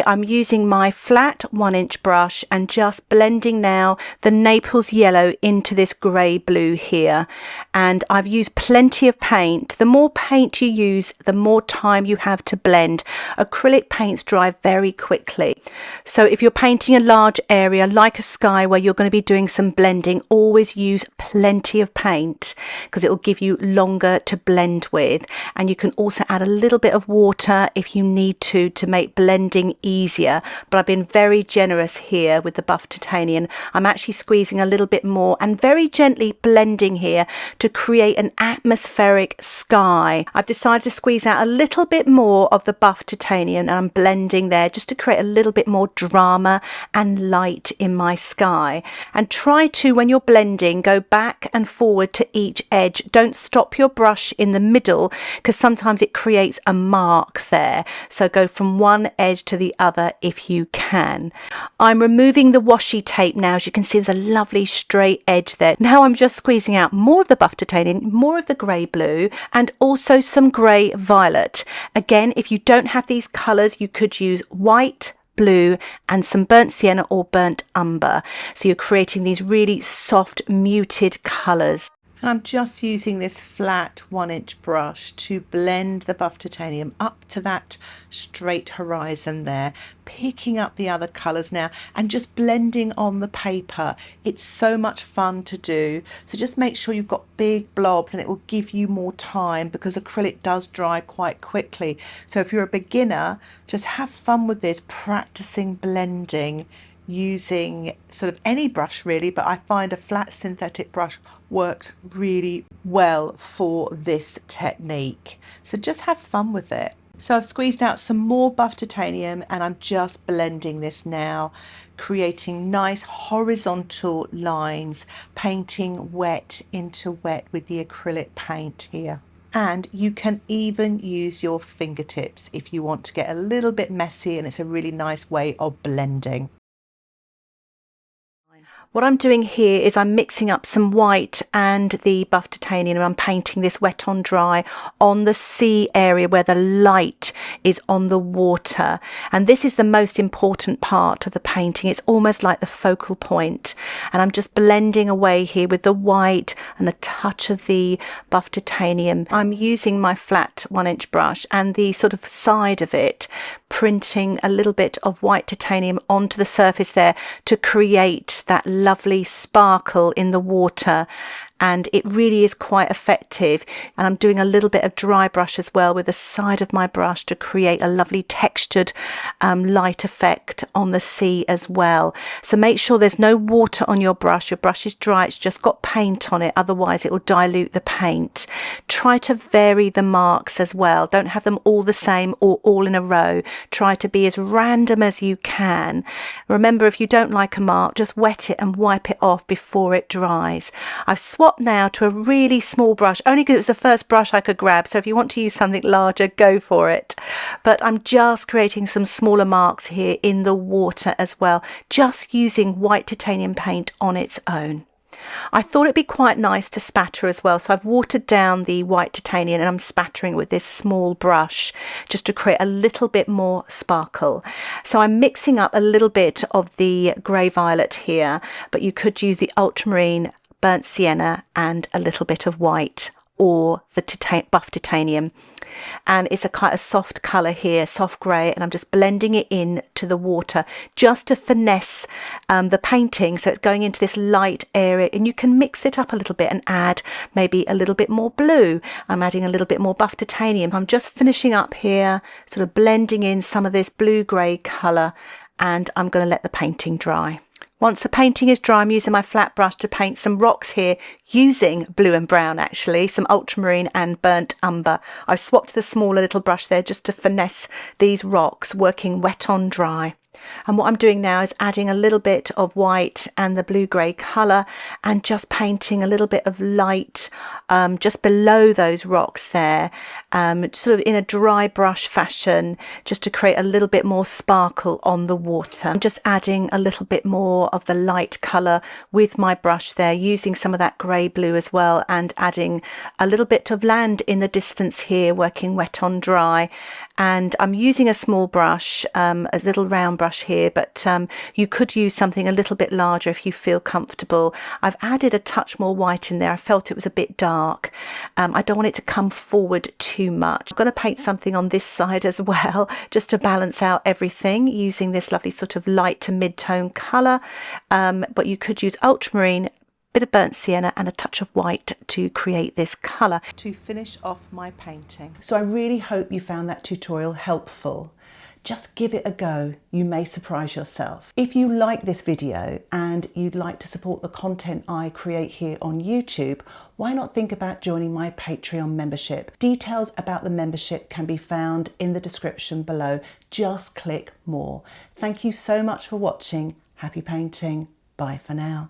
I'm using my flat 1-inch brush and just blending now the Naples yellow into this grey blue here. And I've used plenty of paint. The more paint you use, the more time you have to blend. Acrylic paints dry very quickly. So if you're painting a large area like a sky where you're going to be doing some blending, always use plenty of paint because it will give you longer to blend with. And you can also add a little bit of water if you need to make blending easier, but I've been very generous here with the Buff Titanium. I'm actually squeezing a little bit more and very gently blending here to create an atmospheric sky. I've decided to squeeze out a little bit more of the Buff Titanium and I'm blending there just to create a little bit more drama and light in my sky. And try to, when you're blending, go back and forward to each edge. Don't stop your brush in the middle because sometimes it creates a mark there. So go from one edge to the other if you can. I'm removing the washi tape now. As you can see, there's a lovely straight edge there. Now I'm just squeezing out more of the Buff Titanium, more of the grey blue, and also some grey violet. Again, if you don't have these colours, you could use white, blue, and some burnt sienna or burnt umber. So you're creating these really soft, muted colours. And I'm just using this flat 1-inch brush to blend the Buff Titanium up to that straight horizon there, picking up the other colours now and just blending on the paper. It's so much fun to do. So just make sure you've got big blobs and it will give you more time because acrylic does dry quite quickly. So if you're a beginner, just have fun with this, practicing blending using sort of any brush really, but I find a flat synthetic brush works really well for this technique. So just have fun with it. So I've squeezed out some more Buff Titanium and I'm just blending this now, creating nice horizontal lines, painting wet into wet with the acrylic paint here. And you can even use your fingertips if you want to get a little bit messy, and it's a really nice way of blending. What I'm doing here is I'm mixing up some white and the Buff Titanium and I'm painting this wet on dry on the sea area where the light is on the water. And this is the most important part of the painting. It's almost like the focal point. And I'm just blending away here with the white and a touch of the Buff Titanium. I'm using my flat 1-inch brush and the sort of side of it, printing a little bit of white titanium onto the surface there to create that lovely sparkle in the water. And it really is quite effective. And I'm doing a little bit of dry brush as well with the side of my brush to create a lovely textured light effect on the sea as well. So make sure there's no water on your brush. Your brush is dry, it's just got paint on it, otherwise it will dilute the paint. Try to vary the marks as well. Don't have them all the same or all in a row. Try to be as random as you can. Remember, if you don't like a mark, just wet it and wipe it off before it dries. I've swapped now to a really small brush, only because it was the first brush I could grab. So if you want to use something larger, go for it. But I'm just creating some smaller marks here in the water as well, just using white titanium paint on its own. I thought it'd be quite nice to spatter as well, so I've watered down the white titanium and I'm spattering with this small brush just to create a little bit more sparkle. So I'm mixing up a little bit of the grey violet here, but you could use the ultramarine, burnt sienna and a little bit of white or the Buff Titanium. And it's a kind of soft colour here, soft grey, and I'm just blending it in to the water just to finesse the painting, so it's going into this light area. And you can mix it up a little bit and add maybe a little bit more blue. I'm adding a little bit more Buff Titanium. I'm just finishing up here, sort of blending in some of this blue-grey colour, and I'm going to let the painting dry. Once the painting is dry, I'm using my flat brush to paint some rocks here using blue and brown, actually, some ultramarine and burnt umber. I've swapped the smaller little brush there just to finesse these rocks, working wet on dry. And what I'm doing now is adding a little bit of white and the blue-grey colour and just painting a little bit of light just below those rocks there, sort of in a dry brush fashion, just to create a little bit more sparkle on the water. I'm just adding a little bit more of the light colour with my brush there, using some of that grey blue as well, and adding a little bit of land in the distance here, working wet on dry. And I'm using a small brush, a little round brush here, but you could use something a little bit larger if you feel comfortable. I've added a touch more white in there. I felt it was a bit dark. I don't want it to come forward too much. I'm going to paint something on this side as well, just to balance out everything, using this lovely sort of light to mid-tone colour. But you could use ultramarine, bit of burnt sienna and a touch of white to create this colour to finish off my painting. So I really hope you found that tutorial helpful. Just give it a go, you may surprise yourself. If you like this video and you'd like to support the content I create here on YouTube, why not think about joining my Patreon membership? Details about the membership can be found in the description below. Just click more. Thank you so much for watching. Happy painting. Bye for now.